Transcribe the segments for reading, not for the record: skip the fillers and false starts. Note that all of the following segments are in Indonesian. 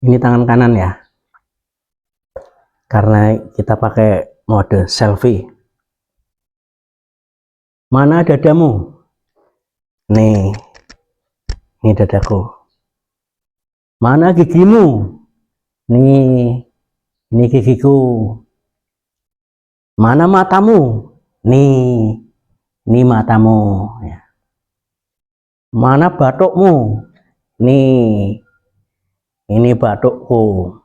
Ini tangan kanan ya, karena kita pakai mode selfie. Mana dadamu? Nih, ini dadaku. Mana gigimu? Nih, ini gigiku. Mana matamu? Nih, ini matamu. Mana batukmu? Nih, ini batukku.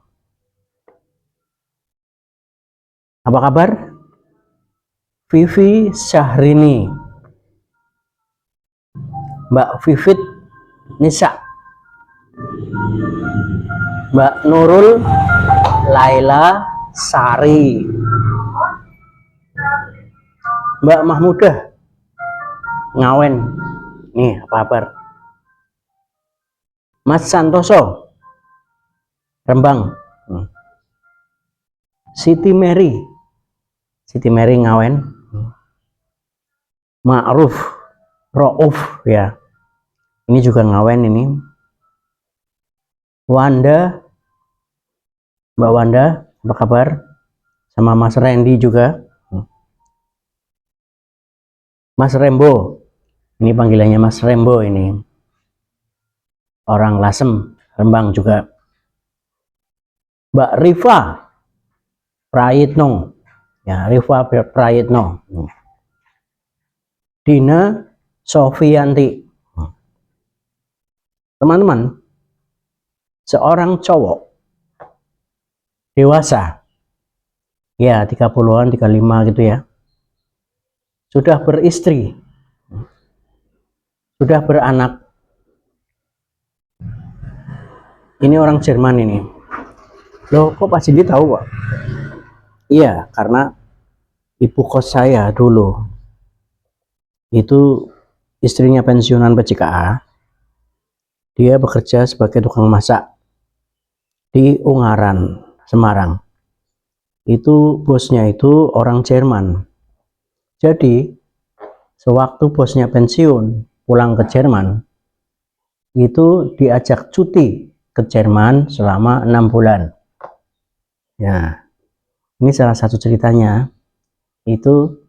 Apa kabar? Vivi Syahrini, Mbak Vivit Nisa, Mbak Nurul Laila Sari, Mbak Mahmudah Ngawen. Nih, apa kabar? Mas Santoso Rembang. Siti Mary Ngawen. Ma'ruf Rauf ya, ini juga Ngawen ini. Wanda, Mbak Wanda, apa kabar? Sama Mas Randy juga. Mas Rembo, ini panggilannya Mas Rembo ini. Orang Lasem, Rembang juga. Mbak Rifa Prayitno, ya Rifa Prayitno. Dina Sofianti. Teman-teman, seorang cowok dewasa, ya 30-an, 35 gitu ya, sudah beristri, sudah beranak. Ini orang Jerman ini. Loh, kok Pak Cindy tahu, Pak? Iya, karena ibu kos saya dulu itu istrinya pensiunan PJKA. Dia bekerja sebagai tukang masak di Ungaran, Semarang. Itu bosnya itu orang Jerman. Jadi sewaktu bosnya pensiun pulang ke Jerman, itu diajak cuti ke Jerman selama 6 bulan. Ya, ini salah satu ceritanya. Itu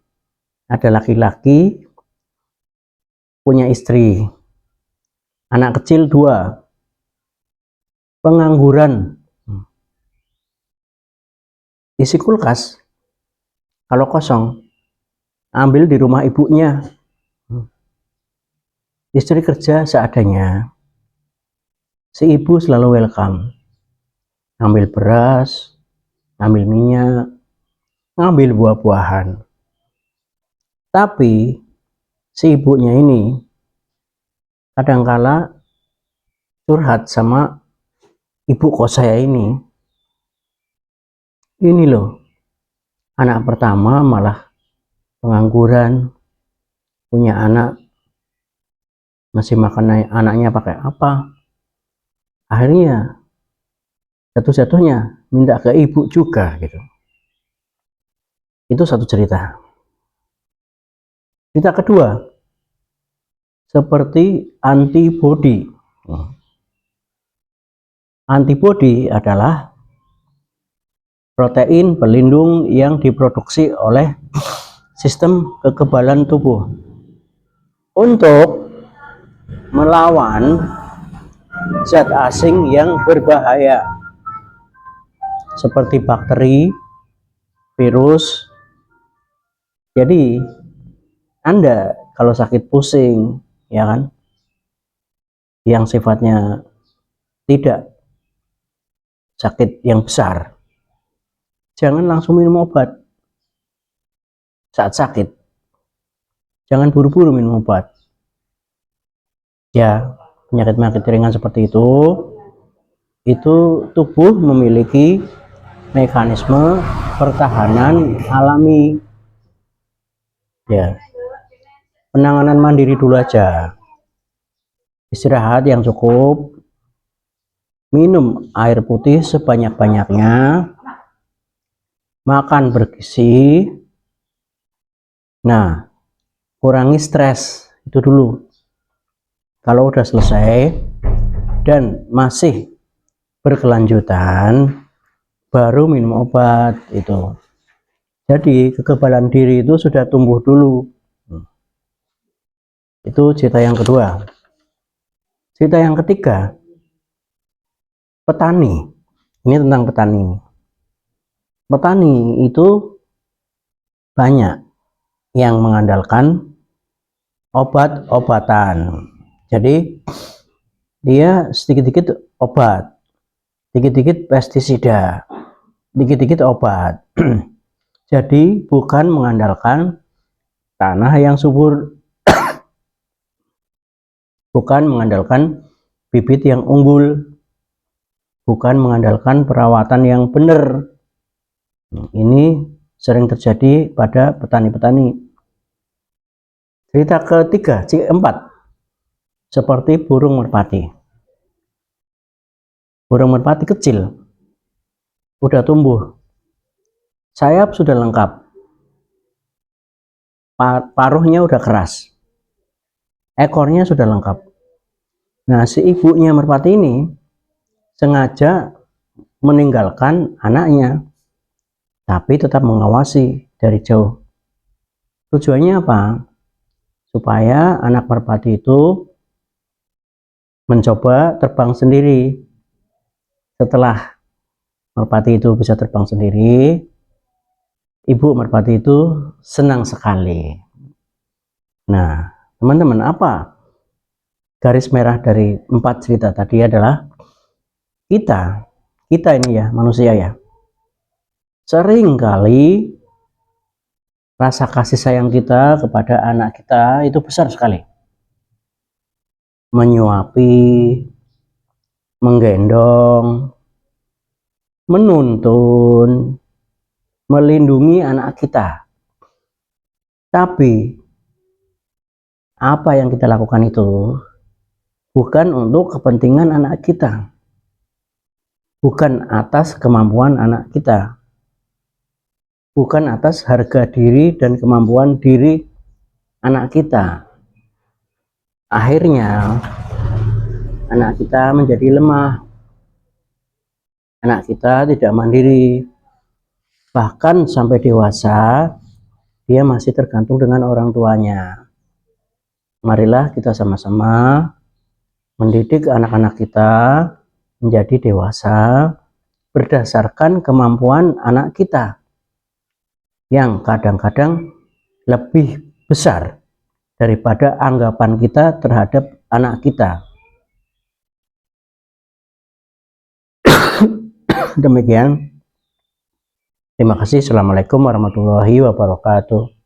ada laki-laki punya istri, anak kecil 2, pengangguran, isi kulkas kalau kosong ambil di rumah ibunya. Istri kerja seadanya, si ibu selalu welcome, ngambil beras, ngambil minyak, ngambil buah-buahan. Tapi si ibunya ini kadangkala curhat sama ibu kos saya ini. Ini loh, anak pertama malah pengangguran, punya anak masih makan anaknya pakai apa. Akhirnya jatuh-jatuhnya minta ke ibu juga gitu. Itu satu cerita. Cerita kedua, seperti antibody. Antibody adalah protein pelindung yang diproduksi oleh sistem kekebalan tubuh untuk melawan zat asing yang berbahaya seperti bakteri, virus. Jadi Anda kalau sakit pusing, ya kan, yang sifatnya tidak sakit yang besar, jangan langsung minum obat saat sakit. Jangan buru-buru minum obat. Ya, penyakit-penyakit ringan seperti itu tubuh memiliki mekanisme pertahanan alami. Ya, penanganan mandiri dulu aja. Istirahat yang cukup, minum air putih sebanyak-banyaknya, makan bergizi. Nah, kurangi stres itu dulu. Kalau udah selesai dan masih berkelanjutan baru minum obat itu. Jadi kekebalan diri itu sudah tumbuh dulu. Itu cerita yang kedua. Cerita yang ketiga, petani. Ini tentang petani. Petani itu banyak yang mengandalkan obat-obatan. Jadi dia sedikit-sedikit obat, dikit-dikit pestisida, dikit-dikit obat. Jadi bukan mengandalkan tanah yang subur, bukan mengandalkan bibit yang unggul, bukan mengandalkan perawatan yang benar. Ini sering terjadi pada petani-petani. Cerita ketiga, keempat, seperti burung merpati. Burung merpati kecil, udah tumbuh, sayap sudah lengkap, paruhnya udah keras, ekornya sudah lengkap. Nah, si ibunya merpati ini sengaja meninggalkan anaknya, tapi tetap mengawasi dari jauh. Tujuannya apa? Supaya anak merpati itu mencoba terbang sendiri. Setelah merpati itu bisa terbang sendiri, ibu merpati itu senang sekali. Nah, teman-teman, apa garis merah dari 4 cerita tadi adalah kita ini ya, manusia ya, sering kali rasa kasih sayang kita kepada anak kita itu besar sekali. Menyuapi, menggendong, menuntun, melindungi anak kita. Tapi apa yang kita lakukan itu bukan untuk kepentingan anak kita, bukan atas kemampuan anak kita, bukan atas harga diri dan kemampuan diri anak kita. Akhirnya anak kita menjadi lemah, anak kita tidak mandiri, bahkan sampai dewasa dia masih tergantung dengan orang tuanya. Marilah kita sama-sama mendidik anak-anak kita menjadi dewasa berdasarkan kemampuan anak kita yang kadang-kadang lebih besar daripada anggapan kita terhadap anak kita. Demikian. Terima kasih. Assalamualaikum warahmatullahi wabarakatuh.